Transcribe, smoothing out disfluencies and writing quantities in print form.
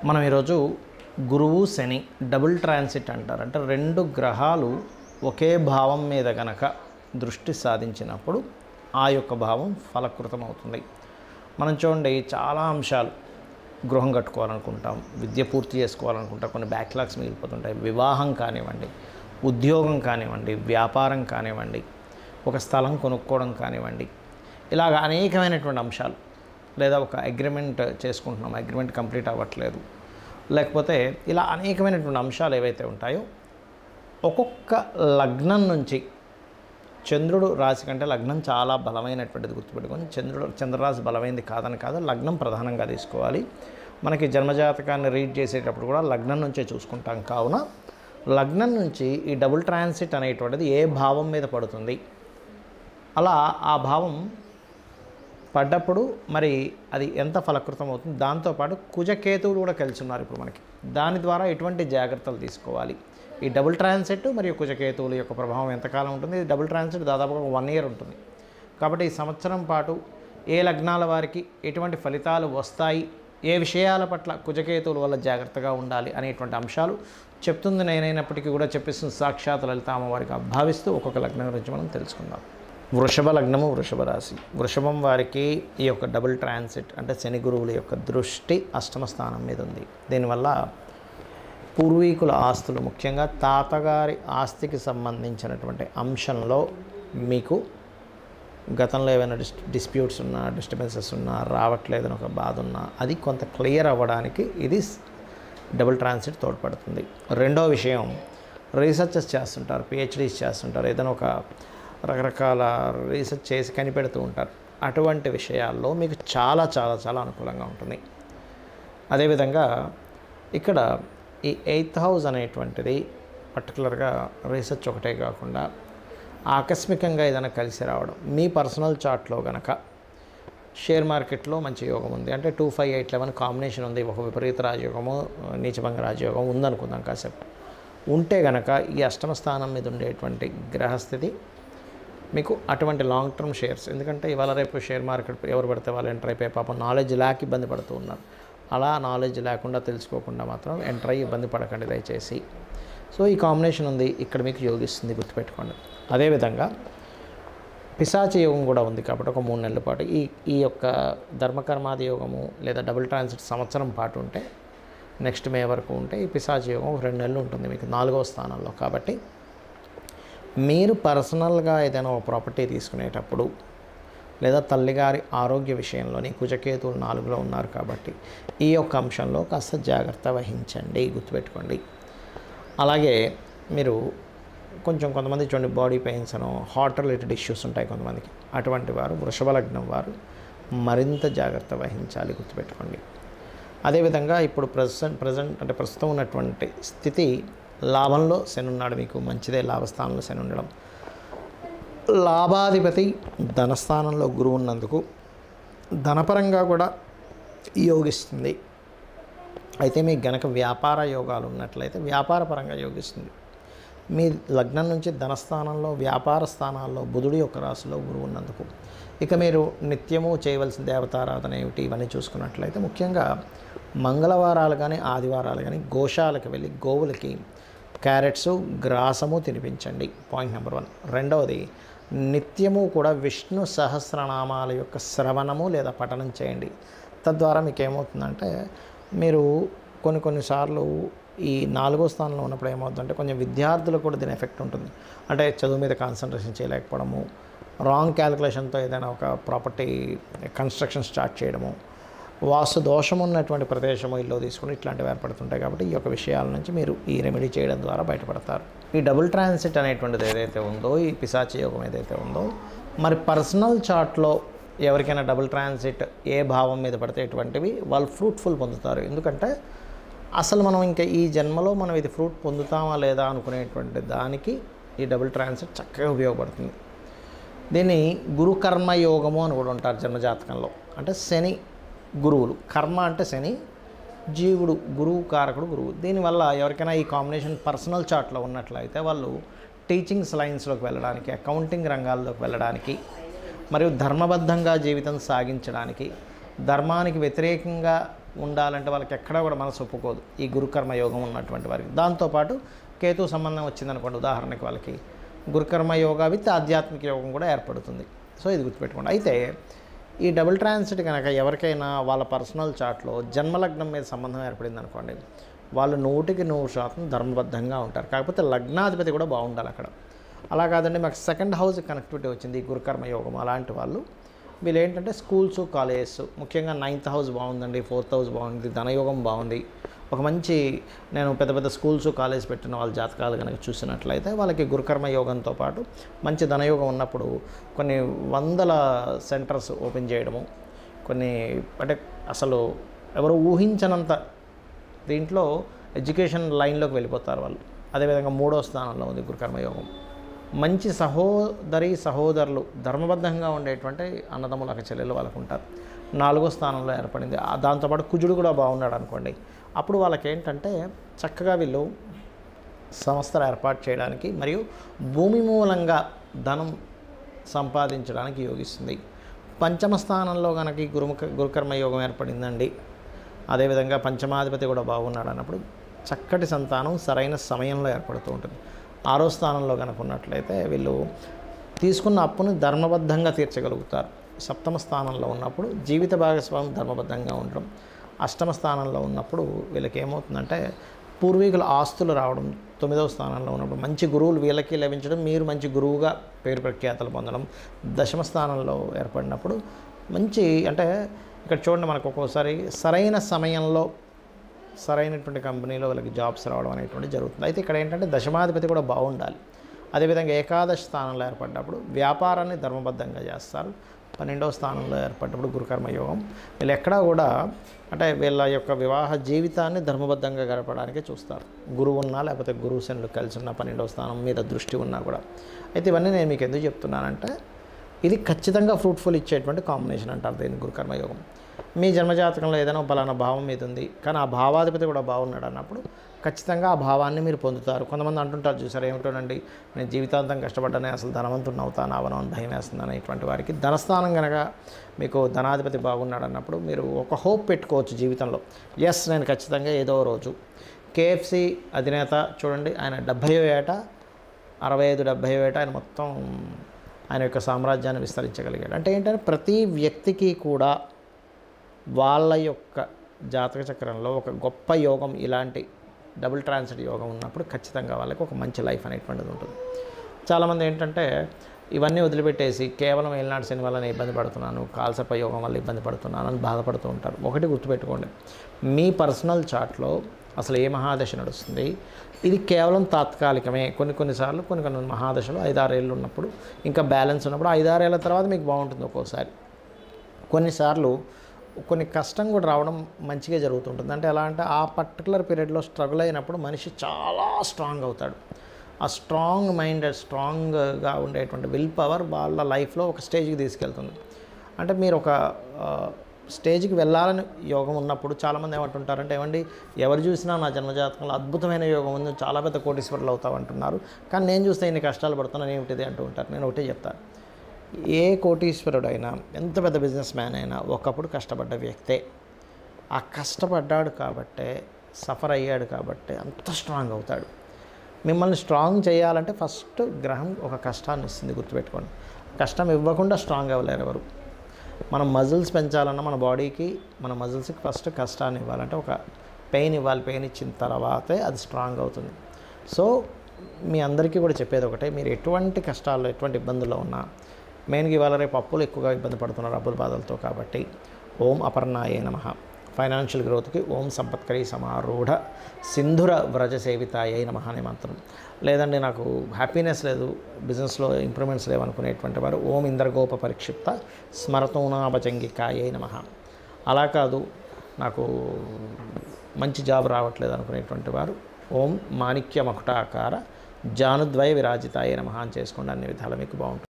మనం ఈరోజు గురువు శని డబుల్ ట్రాన్సిట్ అంటారు. అంటే రెండు గ్రహాలు ఒకే భావం మీద గనక దృష్టి సాధించినప్పుడు ఆ యొక్క భావం ఫలకృతం అవుతుంది. మనం చూడండి, చాలా అంశాలు గృహం కట్టుకోవాలనుకుంటాం, విద్య పూర్తి చేసుకోవాలనుకుంటాం, కొన్ని బ్యాక్లాగ్స్ మిగిలిపోతుంటాయి. వివాహం కానివ్వండి, ఉద్యోగం కానివ్వండి, వ్యాపారం కానివ్వండి, ఒక స్థలం కొనుక్కోవడం కానివ్వండి, ఇలాగ అనేకమైనటువంటి అంశాలు. లేదా ఒక అగ్రిమెంట్ చేసుకుంటున్నాం, అగ్రిమెంట్ కంప్లీట్ అవ్వట్లేదు, లేకపోతే ఇలా అనేకమైనటువంటి అంశాలు ఏవైతే ఉంటాయో ఒక్కొక్క లగ్నం నుంచి చంద్రుడు రాశి కంటే లగ్నం చాలా బలమైనటువంటిది గుర్తుపెట్టుకొని, చంద్రరాశి బలమైనది కాదని కాదు, లగ్నం ప్రధానంగా తీసుకోవాలి. మనకి జన్మజాతకాన్ని రీడ్ చేసేటప్పుడు కూడా లగ్నం నుంచే చూసుకుంటాం. కావున లగ్నం నుంచి ఈ డబుల్ ట్రాన్సిట్ అనేటువంటిది ఏ భావం మీద పడుతుంది, అలా ఆ భావం పడ్డప్పుడు మరి అది ఎంత ఫలకృతం అవుతుంది. దాంతోపాటు కుజకేతువులు కూడా కలిసి ఉన్నారు ఇప్పుడు మనకి. దాని ద్వారా ఎటువంటి జాగ్రత్తలు తీసుకోవాలి, ఈ డబుల్ ట్రాన్సిట్ మరియు కుజకేతువుల యొక్క ప్రభావం ఎంతకాలం ఉంటుంది. డబుల్ ట్రాన్సిట్ దాదాపుగా 1 year ఉంటుంది. కాబట్టి ఈ సంవత్సరం పాటు ఏ లగ్నాల వారికి ఎటువంటి ఫలితాలు వస్తాయి, ఏ విషయాల పట్ల కుజకేతువుల వల్ల జాగ్రత్తగా ఉండాలి అనేటువంటి అంశాలు చెప్తుంది నేనైనప్పటికీ కూడా చెప్పిస్తున్న సాక్షాత్ లలిత అమ్మవారికి భావిస్తూ ఒక్కొక్క లగ్నం గురించి మనం తెలుసుకుందాం. వృషభ లగ్నము, వృషభ రాశి. వృషభం వారికి ఈ యొక్క డబుల్ ట్రాన్సిట్ అంటే శని గురువుల యొక్క దృష్టి అష్టమ స్థానం మీద ఉంది. దీనివల్ల పూర్వీకుల ఆస్తులు, ముఖ్యంగా తాతగారి ఆస్తికి సంబంధించినటువంటి అంశంలో మీకు గతంలో ఏమైనా డిస్ప్యూట్స్ ఉన్నా, డిస్టర్బెన్సెస్ ఉన్నా, రావట్లేదని ఒక బాధ ఉన్నా అది కొంత క్లియర్ అవ్వడానికి ఇది డబుల్ ట్రాన్సిట్ తోడ్పడుతుంది. రెండో విషయం, రీసెర్చెస్ చేస్తుంటారు, పిహెచ్డీస్ చేస్తుంటారు, ఏదైనా ఒక రకరకాల రీసెర్చ్ చేసి కనిపెడుతూ ఉంటారు. అటువంటి విషయాల్లో మీకు చాలా చాలా చాలా అనుకూలంగా ఉంటుంది. అదేవిధంగా ఇక్కడ ఈ 8th house అనేటువంటిది పర్టికులర్గా రీసెర్చ్ ఒకటే కాకుండా ఆకస్మికంగా ఏదైనా కలిసి రావడం, మీ పర్సనల్ చార్ట్లో కనుక షేర్ మార్కెట్లో మంచి యోగం ఉంది అంటే 2, 5, 8, 11 కాంబినేషన్ ఉంది, ఒక విపరీత రాజయోగము, నీచభంగ రాజయోగం ఉందనుకుందాం కాసేపు. ఉంటే కనుక ఈ అష్టమ స్థానం మీద ఉండేటువంటి గ్రహస్థితి మీకు అటువంటి లాంగ్ టర్మ్ షేర్స్, ఎందుకంటే ఇవాళ రేపు షేర్ మార్కెట్ ఎవరు పడితే వాళ్ళు ఎంటర్ అయిపోయి పాపం నాలెడ్జ్ లేక ఇబ్బంది పడుతూ ఉన్నారు. అలా నాలెడ్జ్ లేకుండా తెలుసుకోకుండా మాత్రం ఎంటర్ అయ్యి ఇబ్బంది పడకండి దయచేసి. సో ఈ కాంబినేషన్ ఉంది, ఇక్కడ మీకు యోగిస్తుంది, గుర్తుపెట్టుకోండి. అదేవిధంగా పిశాచి యోగం కూడా ఉంది కాబట్టి ఒక 3 నెలల పాటు ఈ యొక్క ధర్మకర్మాది యోగము లేదా డబుల్ ట్రాన్సిట్ సంవత్సరం పాటు ఉంటే, నెక్స్ట్ మే వరకు ఉంటే ఈ పిశాచి యోగం 2 నెలలు ఉంటుంది మీకు 4వ స్థానంలో. కాబట్టి మీరు పర్సనల్గా ఏదైనా ఒక ప్రాపర్టీ తీసుకునేటప్పుడు లేదా తల్లిగారి ఆరోగ్య విషయంలోని కుజకేతువులు 4లో ఉన్నారు కాబట్టి ఈ యొక్క అంశంలో కాస్త జాగ్రత్త వహించండి, గుర్తుపెట్టుకోండి. అలాగే మీరు కొంతమంది చూడండి, బాడీ పెయిన్స్ అనో హార్ట్ రిలేటెడ్ ఇష్యూస్ ఉంటాయి కొంతమందికి. అటువంటి వారు వృషభ లగ్నం వారు మరింత జాగ్రత్త వహించాలి, గుర్తుపెట్టుకోండి. అదేవిధంగా ఇప్పుడు ప్రస్తుతం ఉన్నటువంటి స్థితి, లాభంలో శని ఉన్నాడు, మీకు మంచిదే. లాభస్థానంలో శని ఉండడం, లాభాధిపతి ధనస్థానంలో గురువు ఉన్నందుకు ధనపరంగా కూడా యోగిస్తుంది. అయితే మీకు గనక వ్యాపార యోగాలు ఉన్నట్లయితే వ్యాపారపరంగా యోగిస్తుంది. మీ లగ్నం నుంచి ధనస్థానంలో, వ్యాపార స్థానాల్లో బుధుడి యొక్క రాశిలో గురువు ఉన్నందుకు ఇక మీరు నిత్యము చేయవలసిన దేవతారాధన ఏమిటి, ఇవన్నీ చూసుకున్నట్లయితే ముఖ్యంగా మంగళవారాలు కానీ ఆదివారాలు కానీ గోశాలకు వెళ్ళి గోవులకి క్యారెట్స్, గ్రాసము తినిపించండి. Point number 1. రెండవది, నిత్యము కూడా విష్ణు సహస్రనామాల యొక్క శ్రవణము లేదా పఠనం చేయండి. తద్వారా మీకు ఏమవుతుందంటే, మీరు కొన్నిసార్లు ఈ 4వ స్థానంలో ఉన్నప్పుడు ఏమవుతుందంటే కొంచెం విద్యార్థులకు కూడా దీని ఎఫెక్ట్ ఉంటుంది. అంటే చదువు మీద కాన్సన్ట్రేషన్ చేయలేకపోవడము, రాంగ్ క్యాలిక్యులేషన్తో ఏదైనా ఒక ప్రాపర్టీ కన్స్ట్రక్షన్ స్టార్ట్ చేయడము, వాస్తు దోషం ఉన్నటువంటి ప్రదేశము ఇల్లు తీసుకుని ఇట్లాంటివి ఏర్పడుతుంటాయి. కాబట్టి ఈ యొక్క విషయాల నుంచి మీరు ఈ రెమెడీ చేయడం ద్వారా బయటపడతారు. ఈ డబుల్ ట్రాన్సిట్ అనేటువంటిది ఏదైతే ఉందో, ఈ పిశాచి యోగం ఏదైతే ఉందో, మరి పర్సనల్ చార్ట్లో ఎవరికైనా డబుల్ ట్రాన్సిట్ ఏ భావం మీద పడితే ఎటువంటివి వాళ్ళు ఫ్రూట్ఫుల్ పొందుతారు. ఎందుకంటే అసలు మనం ఇంకా ఈ జన్మలో మనం ఇది ఫ్రూట్ పొందుతామా లేదా అనుకునేటువంటి దానికి ఈ డబుల్ ట్రాన్సిట్ చక్కగా ఉపయోగపడుతుంది. దీన్ని గురుకర్మ యోగము అని కూడా ఉంటారు జన్మజాతకంలో. అంటే శని గురువులు, కర్మ అంటే శని, జీవుడు గురువు, కారకుడు గురువు. దీనివల్ల ఎవరికైనా ఈ కాంబినేషన్ పర్సనల్ చార్ట్లో ఉన్నట్లయితే వాళ్ళు టీచింగ్స్ లైన్స్లోకి వెళ్ళడానికి, అకౌంటింగ్ రంగాల్లోకి వెళ్ళడానికి, మరియు ధర్మబద్ధంగా జీవితం సాగించడానికి, ధర్మానికి వ్యతిరేకంగా ఉండాలంటే వాళ్ళకి ఎక్కడా కూడా మనసు ఒప్పుకోదు ఈ గురుకర్మ యోగం ఉన్నటువంటి వారికి. దాంతోపాటు కేతు సంబంధం వచ్చిందనుకోండి, ఉదాహరణకి వాళ్ళకి గురుకర్మ యోగా విత్ ఆధ్యాత్మిక యోగం కూడా ఏర్పడుతుంది. సో ఇది గుర్తుపెట్టుకోండి. అయితే ఈ డబుల్ ట్రాన్సిట్ కనుక ఎవరికైనా వాళ్ళ పర్సనల్ చార్ట్లో జన్మలగ్నం మీద సంబంధం ఏర్పడింది అనుకోండి, వాళ్ళు 100% ధర్మబద్ధంగా ఉంటారు. కాకపోతే లగ్నాధిపతి కూడా బాగుండాలి అక్కడ. అలా కాదండి మాకు సెకండ్ హౌస్ కనెక్టివిటీ వచ్చింది ఈ గురుకర్మ యోగం, అలాంటి వాళ్ళు వీళ్ళు ఏంటంటే స్కూల్స్ కాలేజెస్, ముఖ్యంగా 9th హౌస్ బాగుందండి, 4th హౌస్ బాగుంది, ధనయోగం బాగుంది, ఒక మంచి నేను పెద్ద పెద్ద స్కూల్స్ కాలేజ్ పెట్టిన వాళ్ళ జాతకాలు కనుక చూసినట్లయితే వాళ్ళకి గురుకర్మ యోగంతో పాటు మంచి ధనయోగం ఉన్నప్పుడు కొన్ని వందల సెంటర్స్ ఓపెన్ చేయడము, కొన్ని అంటే అసలు ఎవరు ఊహించనంత దీంట్లో ఎడ్యుకేషన్ లైన్లోకి వెళ్ళిపోతారు వాళ్ళు. అదేవిధంగా 3వ స్థానంలో ఉంది గురుకర్మ యోగం. మంచి సహోదరులు ధర్మబద్ధంగా ఉండేటువంటి అన్నదమ్ముల చెల్లెలు వాళ్ళకు ఉంటారు. 4వ స్థానంలో ఏర్పడింది. దాంతోపాటు కుజుడు కూడా బాగున్నాడు అనుకోండి, అప్పుడు వాళ్ళకి ఏంటంటే చక్కగా వీళ్ళు సంస్థలు ఏర్పాటు చేయడానికి మరియు భూమి మూలంగా ధనం సంపాదించడానికి యోగిస్తుంది. 5వ స్థానంలో కనుక ఈ గురుకర్మ యోగం ఏర్పడిందండి, అదేవిధంగా పంచమాధిపతి కూడా బాగున్నాడు అన్నప్పుడు చక్కటి సంతానం సరైన సమయంలో ఏర్పడుతూ ఉంటుంది. 6వ స్థానంలో కనుక ఉన్నట్లయితే వీళ్ళు తీసుకున్న అప్పును ధర్మబద్ధంగా తీర్చగలుగుతారు. 7వ స్థానంలో ఉన్నప్పుడు జీవిత భాగస్వామి ధర్మబద్ధంగా ఉండడం. 8వ స్థానంలో ఉన్నప్పుడు వీళ్ళకి ఏమవుతుందంటే పూర్వీకుల ఆస్తులు రావడం. 9వ స్థానంలో ఉన్నప్పుడు మంచి గురువులు వీళ్ళకి లభించడం, మీరు మంచి గురువుగా పేరు ప్రఖ్యాతలు పొందడం. 10వ స్థానంలో ఏర్పడినప్పుడు మంచి అంటే ఇక్కడ చూడండి మనకు ఒక్కోసారి సరైన సమయంలో సరైనటువంటి కంపెనీలో వాళ్ళకి జాబ్స్ రావడం అనేటువంటి జరుగుతుంది. అయితే ఇక్కడ ఏంటంటే దశమాధిపతి కూడా బాగుండాలి. అదేవిధంగా ఏకాదశ స్థానంలో ఏర్పడినప్పుడు వ్యాపారాన్ని ధర్మబద్ధంగా చేస్తారు. 12వ స్థానంలో ఏర్పడినప్పుడు గురుకర్మ యోగం వీళ్ళు ఎక్కడా కూడా అంటే వీళ్ళ యొక్క వివాహ జీవితాన్ని ధర్మబద్ధంగా గడపడానికే చూస్తారు. గురువు ఉన్నా లేకపోతే గురువు శనులు కలిసి ఉన్న 12వ స్థానం మీద దృష్టి ఉన్నా కూడా. అయితే ఇవన్నీ నేను మీకు ఎందుకు చెప్తున్నానంటే ఇది ఖచ్చితంగా ఫ్రూట్ఫుల్ ఇచ్చేటువంటి కాంబినేషన్ అంటారు దీన్ని గురుకర్మ యోగం. మీ జన్మజాతకంలో ఏదైనా పలానా భావం మీద ఉంది కానీ ఆ భావాధిపతి కూడా బాగున్నాడు అన్నప్పుడు ఖచ్చితంగా ఆ భావాన్ని మీరు పొందుతారు. కొంతమంది అంటుంటారు చూసారు ఏమిటోనండి నేను జీవితాంతం కష్టపడ్డానే అసలు ధనవంతుడిని అవుతాను అవను అని భయం వేస్తుందని. ఇటువంటి వారికి ధనస్థానం కనుక మీకు ధనాధిపతి బాగున్నాడు అన్నప్పుడు మీరు ఒక హోప్ పెట్టుకోవచ్చు జీవితంలో. ఎస్ నేను ఖచ్చితంగా ఏదో రోజు కేఎఫ్సి అధినేత చూడండి ఆయన 70వ ఏట 65-70వ ఏట ఆయన మొత్తం ఆయన యొక్క సామ్రాజ్యాన్ని విస్తరించగలిగాడు. అంటే ఏంటంటే ప్రతి వ్యక్తికి కూడా వాళ్ళ యొక్క జాతక చక్రంలో ఒక గొప్ప యోగం ఇలాంటి డబుల్ ట్రాన్సిట్ యోగం ఉన్నప్పుడు ఖచ్చితంగా వాళ్ళకి ఒక మంచి లైఫ్ అనేటువంటిది ఉంటుంది. చాలామంది ఏంటంటే ఇవన్నీ వదిలిపెట్టేసి కేవలం ఏలినాటి శని వల్ల నేను ఇబ్బంది పడుతున్నాను, కాల్సర్ప యోగం వల్ల ఇబ్బంది పడుతున్నాను అని బాధపడుతూ ఉంటారు. ఒకటి గుర్తుపెట్టుకోండి, మీ పర్సనల్ చార్ట్లో అసలు ఏ మహాదశ నడుస్తుంది ఇది కేవలం తాత్కాలికమే. కొన్నిసార్లు కొన్ని మహాదశలు 5-6 ఏళ్ళు ఉన్నప్పుడు ఇంకా బ్యాలెన్స్ ఉన్నప్పుడు 5-6 ఏళ్ళ తర్వాత మీకు బాగుంటుంది. ఒక్కోసారి కొన్నిసార్లు కొన్ని కష్టం కూడా రావడం మంచిగా జరుగుతుంటుంది. అంటే ఎలా అంటే ఆ పర్టికులర్ పీరియడ్లో స్ట్రగుల్ అయినప్పుడు మనిషి చాలా స్ట్రాంగ్ అవుతాడు. ఆ స్ట్రాంగ్ మైండ్ స్ట్రాంగ్గా ఉండేటువంటి విల్ పవర్ వాళ్ళ లైఫ్లో ఒక స్టేజ్కి తీసుకెళ్తుంది. అంటే మీరు ఒక స్టేజ్కి వెళ్ళాలని యోగం ఉన్నప్పుడు చాలామంది ఏమంటుంటారంటే ఏమండి ఎవరు చూసినా నా జన్మజాతకంలో అద్భుతమైన యోగం ఉంది చాలా పెద్ద కోటీశ్వరులు అవుతావు అంటున్నారు, కానీ నేను చూస్తే ఇన్ని కష్టాలు పడుతున్నాను ఏమిటిది అంటూ ఉంటారు. నేను ఒకటే చెప్తాను, ఏ కోటీశ్వరుడైనా ఎంత పెద్ద బిజినెస్ మ్యాన్ అయినా ఒకప్పుడు కష్టపడ్డ వ్యక్తే. ఆ కష్టపడ్డాడు కాబట్టే సఫర్ అయ్యాడు కాబట్టే అంత స్ట్రాంగ్ అవుతాడు. మిమ్మల్ని స్ట్రాంగ్ చేయాలంటే ఫస్ట్ గ్రహం ఒక కష్టాన్ని ఇస్తుంది, గుర్తుపెట్టుకోండి. కష్టం ఇవ్వకుండా స్ట్రాంగ్ అవ్వలేరు ఎవరు. మనం మజిల్స్ పెంచాలన్నా మన బాడీకి మన మజిల్స్కి ఫస్ట్ కష్టాన్ని ఇవ్వాలంటే ఒక పెయిన్ ఇవ్వాలి. పెయిన్ ఇచ్చిన తర్వాతే అది స్ట్రాంగ్ అవుతుంది. సో మీ అందరికీ కూడా చెప్పేది ఒకటే, మీరు ఎటువంటి కష్టాల్లో ఎటువంటి ఇబ్బందుల్లో ఉన్నా మెయిన్గా ఇవాళ రేపు అప్పులు ఎక్కువగా ఇబ్బంది పడుతున్నారు అప్పుల బాధలతో. కాబట్టి ఓం అపర్ణాయే నమః, ఫైనాన్షియల్ గ్రోత్కి ఓం సంపత్కరీ సమారూఢ సింధుర వ్రజ సేవితాయే నమః అనే మంత్రం. లేదండి నాకు హ్యాపీనెస్ లేదు, బిజినెస్లో ఇంప్రూవ్మెంట్స్ లేవనుకునేటువంటి వారు ఓం ఇంద్రగోప పరిక్షిప్త స్మరతూనాభచంగికాయే నమః. అలా కాదు నాకు మంచి జాబ్ రావట్లేదు అనుకునేటువంటి వారు ఓం మాణిక్య మకుటాకార జానుద్వయ విరాజితాయే నమః అని చేసుకోండి. అన్ని విధాలు మీకు బాగుంటుంది.